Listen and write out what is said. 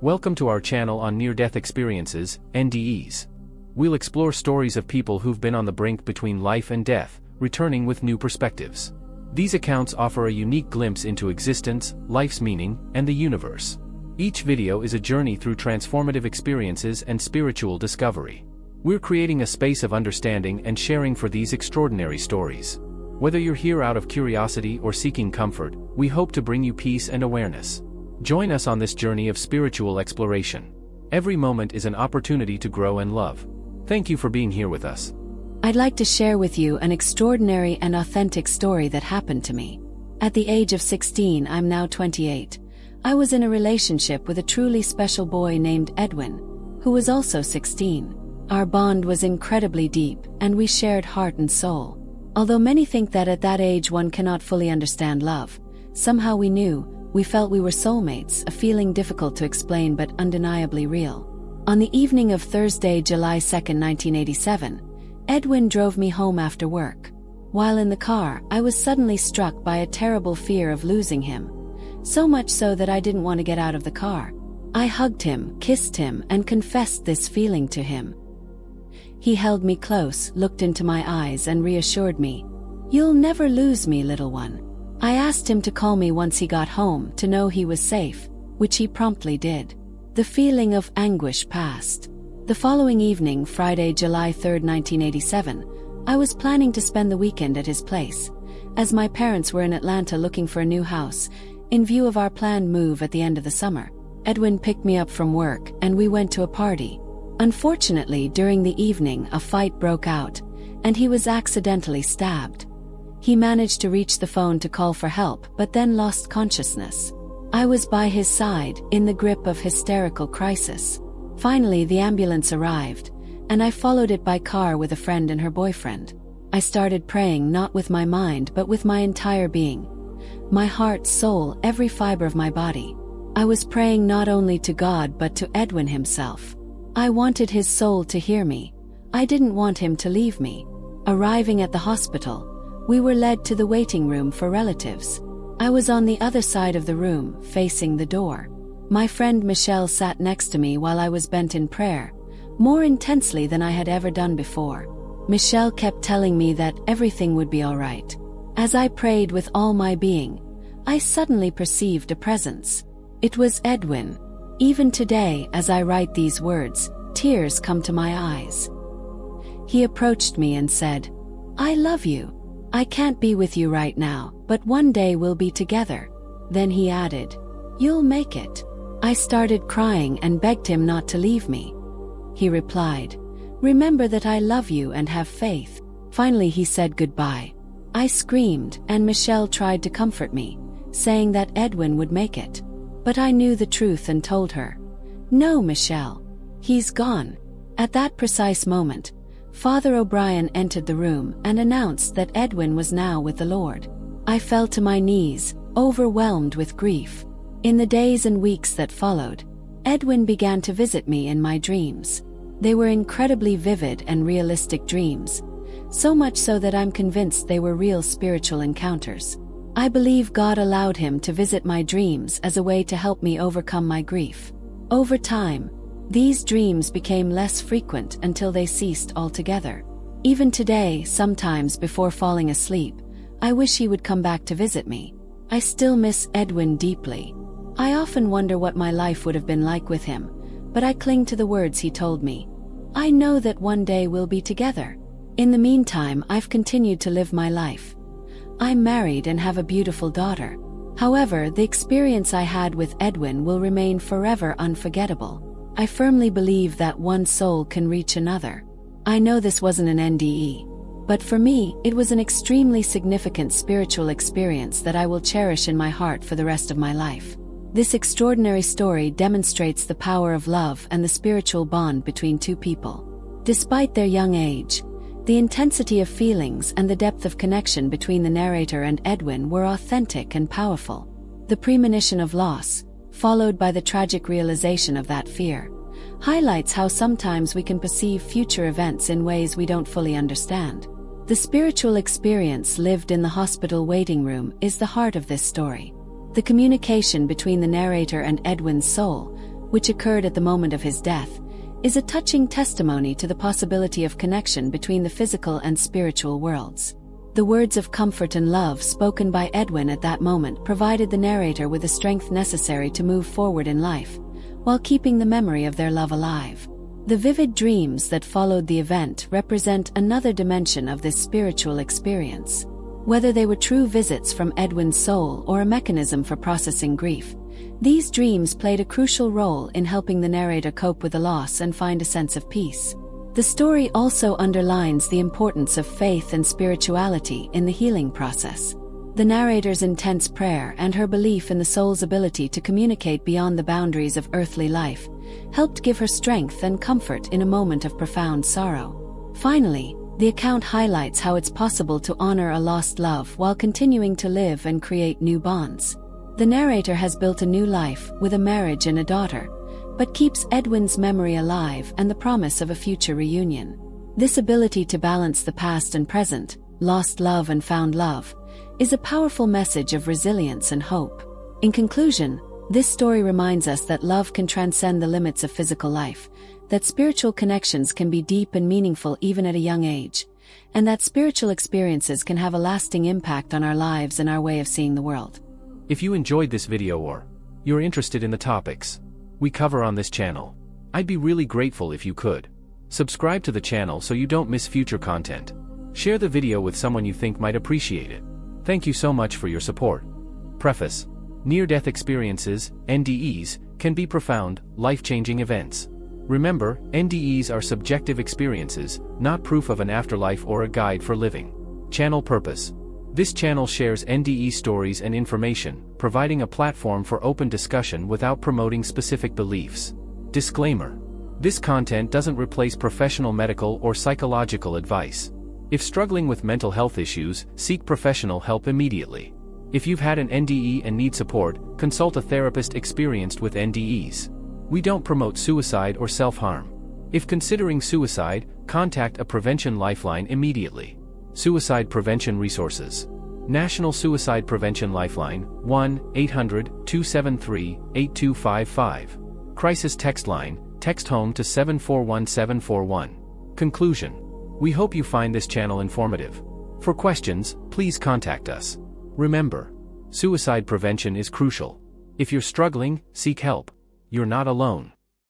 Welcome to our channel on near-death experiences, NDEs. We'll explore stories of people who've been on the brink between life and death, returning with new perspectives. These accounts offer a unique glimpse into existence, life's meaning, and the universe. Each video is a journey through transformative experiences and spiritual discovery. We're creating a space of understanding and sharing for these extraordinary stories. Whether you're here out of curiosity or seeking comfort, we hope to bring you peace and awareness. Join us on this journey of spiritual exploration. Every moment is an opportunity to grow and love. Thank you for being here with us. I'd like to share with you an extraordinary and authentic story that happened to me. At the age of 16, I'm now 28. I was in a relationship with a truly special boy named Edwin, who was also 16. Our bond was incredibly deep, and we shared heart and soul. Although many think that at that age one cannot fully understand love, somehow we felt we were soulmates, a feeling difficult to explain but undeniably real. On the evening of Thursday, July 2, 1987, Edwin drove me home after work. While in the car, I was suddenly struck by a terrible fear of losing him. So much so that I didn't want to get out of the car. I hugged him, kissed him, and confessed this feeling to him. He held me close, looked into my eyes, and reassured me, "You'll never lose me, little one." I asked him to call me once he got home to know he was safe, which he promptly did. The feeling of anguish passed. The following evening, Friday, July 3, 1987, I was planning to spend the weekend at his place. As my parents were in Atlanta looking for a new house, in view of our planned move at the end of the summer, Edwin picked me up from work and we went to a party. Unfortunately, during the evening, a fight broke out, and he was accidentally stabbed. He managed to reach the phone to call for help, but then lost consciousness. I was by his side, in the grip of hysterical crisis. Finally, the ambulance arrived, and I followed it by car with a friend and her boyfriend. I started praying, not with my mind but with my entire being. My heart, soul, every fiber of my body. I was praying not only to God but to Edwin himself. I wanted his soul to hear me. I didn't want him to leave me. Arriving at the hospital, we were led to the waiting room for relatives. I was on the other side of the room, facing the door. My friend Michelle sat next to me while I was bent in prayer, more intensely than I had ever done before. Michelle kept telling me that everything would be all right. As I prayed with all my being, I suddenly perceived a presence. It was Edwin. Even today, as I write these words, tears come to my eyes. He approached me and said, "I love you. I can't be with you right now, but one day we'll be together." Then he added, "You'll make it." I started crying and begged him not to leave me. He replied, "Remember that I love you and have faith." Finally he said goodbye. I screamed, and Michelle tried to comfort me, saying that Edwin would make it. But I knew the truth and told her, "No, Michelle. He's gone." At that precise moment, Father O'Brien entered the room and announced that Edwin was now with the Lord. I fell to my knees, overwhelmed with grief. In the days and weeks that followed, Edwin began to visit me in my dreams. They were incredibly vivid and realistic dreams, so much so that I'm convinced they were real spiritual encounters. I believe God allowed him to visit my dreams as a way to help me overcome my grief. Over time, these dreams became less frequent until they ceased altogether. Even today, sometimes before falling asleep, I wish he would come back to visit me. I still miss Edwin deeply. I often wonder what my life would have been like with him, but I cling to the words he told me. I know that one day we'll be together. In the meantime, I've continued to live my life. I'm married and have a beautiful daughter. However, the experience I had with Edwin will remain forever unforgettable. I firmly believe that one soul can reach another. I know this wasn't an NDE, but for me, it was an extremely significant spiritual experience that I will cherish in my heart for the rest of my life. This extraordinary story demonstrates the power of love and the spiritual bond between two people. Despite their young age, the intensity of feelings and the depth of connection between the narrator and Edwin were authentic and powerful. The premonition of loss, followed by the tragic realization of that fear, highlights how sometimes we can perceive future events in ways we don't fully understand. The spiritual experience lived in the hospital waiting room is the heart of this story. The communication between the narrator and Edwin's soul which occurred at the moment of his death, is a touching testimony to the possibility of connection between the physical and spiritual worlds. The words of comfort and love spoken by Edwin at that moment provided the narrator with the strength necessary to move forward in life, while keeping the memory of their love alive. The vivid dreams that followed the event represent another dimension of this spiritual experience. Whether they were true visits from Edwin's soul or a mechanism for processing grief, these dreams played a crucial role in helping the narrator cope with the loss and find a sense of peace. The story also underlines the importance of faith and spirituality in the healing process. The narrator's intense prayer and her belief in the soul's ability to communicate beyond the boundaries of earthly life helped give her strength and comfort in a moment of profound sorrow. Finally, the account highlights how it's possible to honor a lost love while continuing to live and create new bonds. The narrator has built a new life with a marriage and a daughter, but keeps Edwin's memory alive and the promise of a future reunion. This ability to balance the past and present, lost love and found love, is a powerful message of resilience and hope. In conclusion, this story reminds us that love can transcend the limits of physical life, that spiritual connections can be deep and meaningful even at a young age, and that spiritual experiences can have a lasting impact on our lives and our way of seeing the world. If you enjoyed this video or you're interested in the topics we cover on this channel, I'd be really grateful if you could subscribe to the channel so you don't miss future content. Share the video with someone you think might appreciate it. Thank you so much for your support. Preface: near-death experiences, NDEs, can be profound, life-changing events. Remember, NDEs are subjective experiences, not proof of an afterlife or a guide for living. Channel purpose: this channel shares NDE stories and information, providing a platform for open discussion without promoting specific beliefs. Disclaimer: this content doesn't replace professional medical or psychological advice. If struggling with mental health issues, seek professional help immediately. If you've had an NDE and need support, consult a therapist experienced with NDEs. We don't promote suicide or self-harm. If considering suicide, contact a prevention lifeline immediately. Suicide prevention resources: National Suicide Prevention Lifeline, 1-800-273-8255. Crisis text line, text HOME to 741741. Conclusion: we hope you find this channel informative. For questions, please contact us. Remember, suicide prevention is crucial. If you're struggling, seek help. You're not alone.